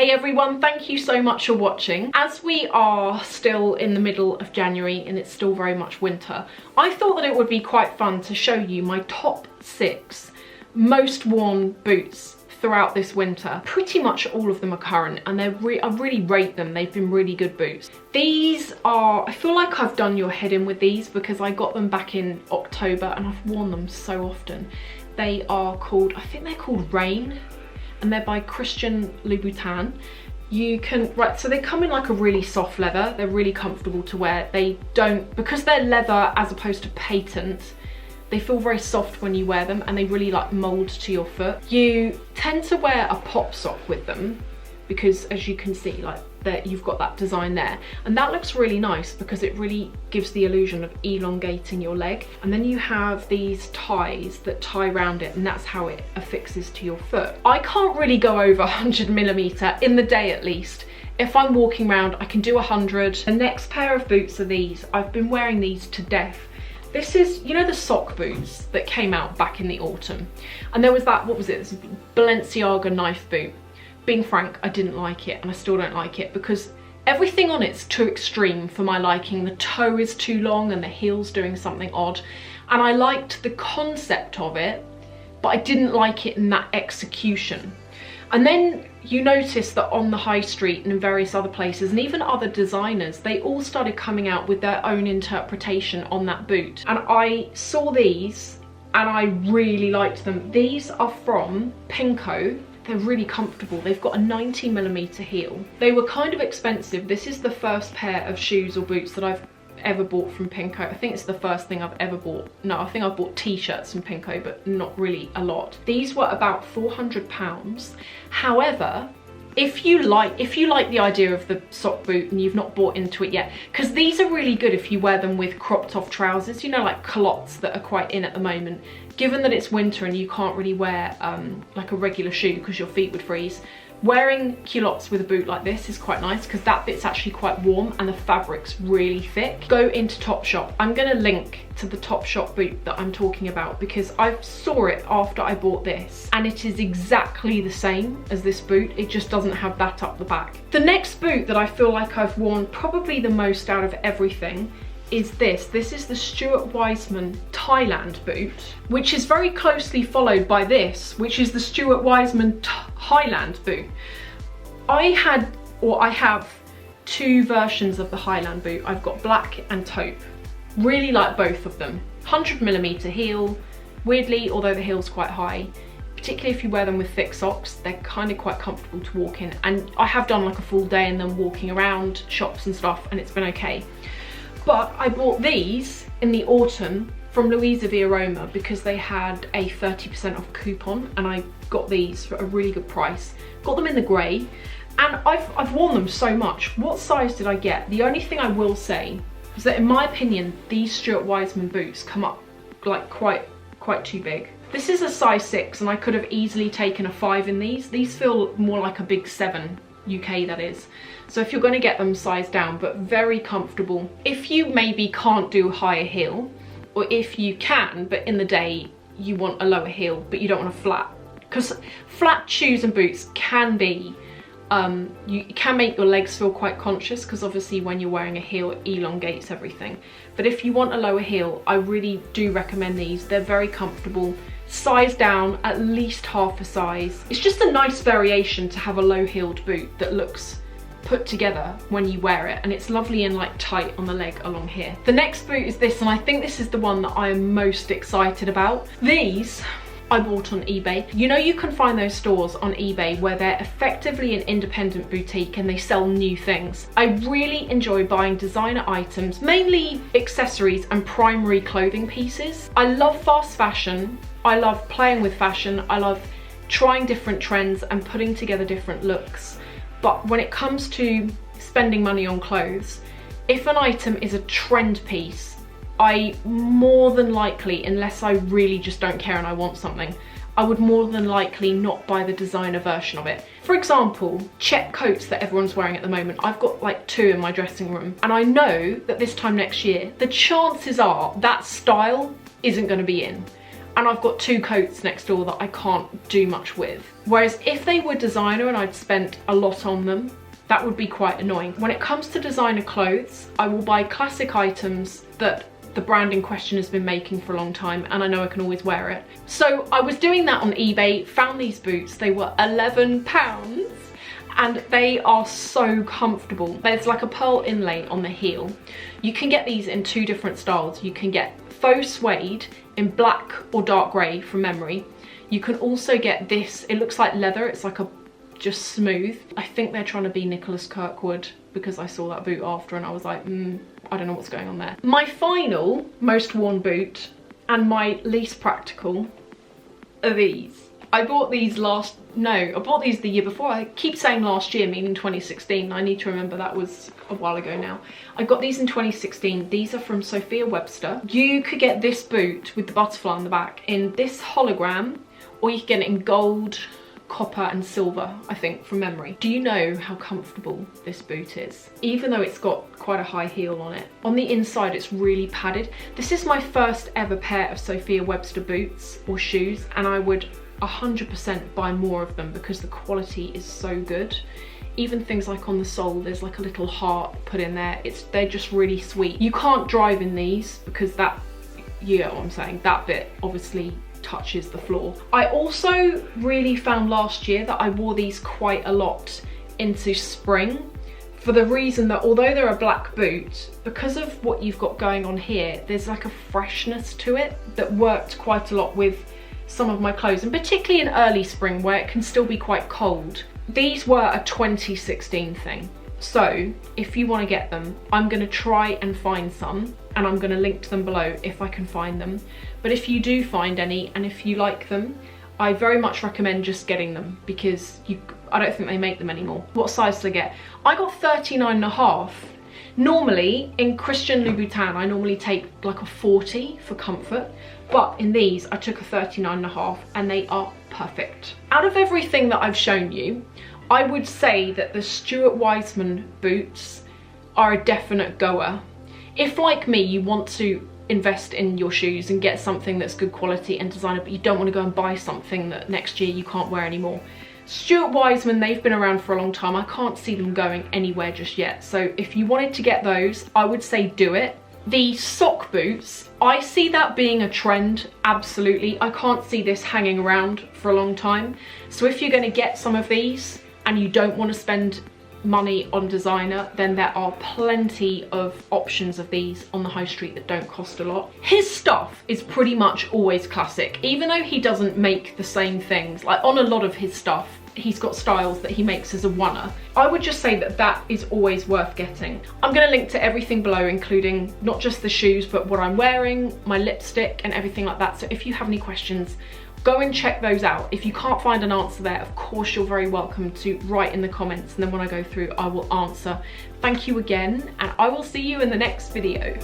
Hey everyone, thank you so much for watching. As we are still in the middle of January and it's still very much winter, I thought that it would be quite fun to show you my top 6 most worn boots throughout this winter. Pretty much all of them are current and I really rate them. They've been really good boots. These are, I feel like I've done your head in with these because I got them back in October and I've worn them so often. They are called, I think they're called Rain, and they're by Christian Louboutin. You can, right, so they come in like a really soft leather. They're really comfortable to wear. They don't, because they're leather as opposed to patent, they feel very soft when you wear them and they really like mold to your foot. You tend to wear a pop sock with them because as you can see, like you've got that design there. And that looks really nice because it really gives the illusion of elongating your leg. And then you have these ties that tie around it and that's how it affixes to your foot. I can't really go over 100mm in the day at least. If I'm walking around, I can do 100. The next pair of boots are these. I've been wearing these to death. This is, you know, the sock boots that came out back in the autumn. And there was that, what was it? This Balenciaga knife boot. Being frank, I didn't like it and I still don't like it because everything on it's too extreme for my liking. The toe is too long and the heel's doing something odd. And I liked the concept of it, but I didn't like it in that execution. And then you notice that on the high street and in various other places and even other designers, they all started coming out with their own interpretation on that boot. And I saw these and I really liked them. These are from Pinko. They're really comfortable. They've got a 90mm heel. They were kind of expensive. This is the first pair of shoes or boots that I've ever bought from Pinko. I think it's the first thing I've ever bought. No, I think I've bought t-shirts from Pinko, but not really a lot. These were about £400. However, if you like the idea of the sock boot and you've not bought into it yet, because these are really good if you wear them with cropped off trousers, you know, like culottes that are quite in at the moment. Given that it's winter and you can't really wear like a regular shoe because your feet would freeze, wearing culottes with a boot like this is quite nice because that bit's actually quite warm and the fabric's really thick. Go into TOPSHOP. I'm going to link to the TOPSHOP boot that I'm talking about because I saw it after I bought this and it is exactly the same as this boot. It just doesn't have that up the back. The next boot that I feel like I've worn probably the most out of everything is this. This is the Stuart Weitzman Thailand boot, which is very closely followed by this, which is the Stuart Weitzman Highland boot. I have 2 versions of the Highland boot. I've got black and taupe. Really like both of them. 100mm heel. Weirdly, although the heel's quite high, particularly if you wear them with thick socks, they're kind of quite comfortable to walk in. And I have done like a full day in them walking around shops and stuff and it's been okay. But I bought these in the autumn from Louisa v Aroma because they had a 30% off coupon and I got these for a really good price. Got them in the grey and I've worn them so much. What size did I get? The only thing I will say is that in my opinion, these Stuart Weitzman boots come up like quite too big. This is a size 6 and I could have easily taken a 5 in these. These feel more like a big 7. UK that is. So if you're going to get them, size down, but very comfortable. If you maybe can't do higher heel, or if you can, but in the day you want a lower heel, but you don't want a flat, because flat shoes and boots can be, you can make your legs feel quite conscious, because obviously when you're wearing a heel it elongates everything. But if you want a lower heel, I really do recommend these. They're very comfortable. Size down at least half a size. It's just a nice variation to have a low-heeled boot that looks put together when you wear it, and it's lovely and like tight on the leg along here. The next boot is this, and I think this is the one that I am most excited about. These I bought on eBay. You know, you can find those stores on eBay where they're effectively an independent boutique and they sell new things. I really enjoy buying designer items, mainly accessories and primary clothing pieces. I love fast fashion. I love playing with fashion. I love trying different trends and putting together different looks. But when it comes to spending money on clothes, if an item is a trend piece, I more than likely, unless I really just don't care and I want something, I would more than likely not buy the designer version of it. For example, check coats that everyone's wearing at the moment. I've got like 2 in my dressing room, and I know that this time next year, the chances are that style isn't going to be in. and I've got 2 coats next door that I can't do much with. Whereas if they were designer and I'd spent a lot on them, that would be quite annoying. When it comes to designer clothes, I will buy classic items that the brand in question has been making for a long time, and I know I can always wear it. So I was doing that on eBay, found these boots. They were £11 and they are so comfortable. There's like a pearl inlay on the heel. You can get these in 2 different styles. You can get faux suede in black or dark grey from memory. You can also get this, it looks like leather, it's like a just smooth. I think they're trying to be Nicholas Kirkwood because I saw that boot after and I was like, I don't know what's going on there. My final most worn boot and my least practical are these. I bought these I bought these the year before. I keep saying last year, meaning 2016. I need to remember that was a while ago now. I got these in 2016. These are from Sophia Webster. You could get this boot with the butterfly on the back in this hologram, or you could get it in gold, copper and silver, I think, from memory. Do you know how comfortable this boot is? Even though it's got quite a high heel on it. On the inside, it's really padded. This is my first ever pair of Sophia Webster boots or shoes, and I would 100% buy more of them because the quality is so good. Even things like on the sole, there's like a little heart put in there. They're just really sweet. You can't drive in these because that, you know what I'm saying, that bit obviously touches the floor. I also really found last year that I wore these quite a lot into spring, for the reason that although they're a black boot, because of what you've got going on here, there's like a freshness to it that worked quite a lot with some of my clothes, and particularly in early spring where it can still be quite cold. These were a 2016 thing. So if you want to get them, I'm going to try and find some, and I'm going to link to them below if I can find them. But if you do find any and if you like them, I very much recommend just getting them because I don't think they make them anymore. What size did I get? I got 39.5. Normally in Christian Louboutin, I normally take like a 40 for comfort, but in these I took a 39.5 and they are perfect. Out of everything that I've shown you, I would say that the Stuart Weitzman boots are a definite goer. If, like me, you want to invest in your shoes and get something that's good quality and designer, but you don't want to go and buy something that next year you can't wear anymore, Stuart Weitzman, they've been around for a long time. I can't see them going anywhere just yet. So if you wanted to get those, I would say do it. The sock boots, I see that being a trend, absolutely. I can't see this hanging around for a long time. So if you're going to get some of these and you don't want to spend money on designer, then there are plenty of options of these on the high street that don't cost a lot. His stuff is pretty much always classic, even though he doesn't make the same things. Like on a lot of his stuff, he's got styles that he makes as a oneer. I would just say that that is always worth getting. I'm going to link to everything below, including not just the shoes, but what I'm wearing, my lipstick and everything like that. So if you have any questions, go and check those out. If you can't find an answer there, of course you're very welcome to write in the comments, and then when I go through, I will answer. Thank you again, and I will see you in the next video.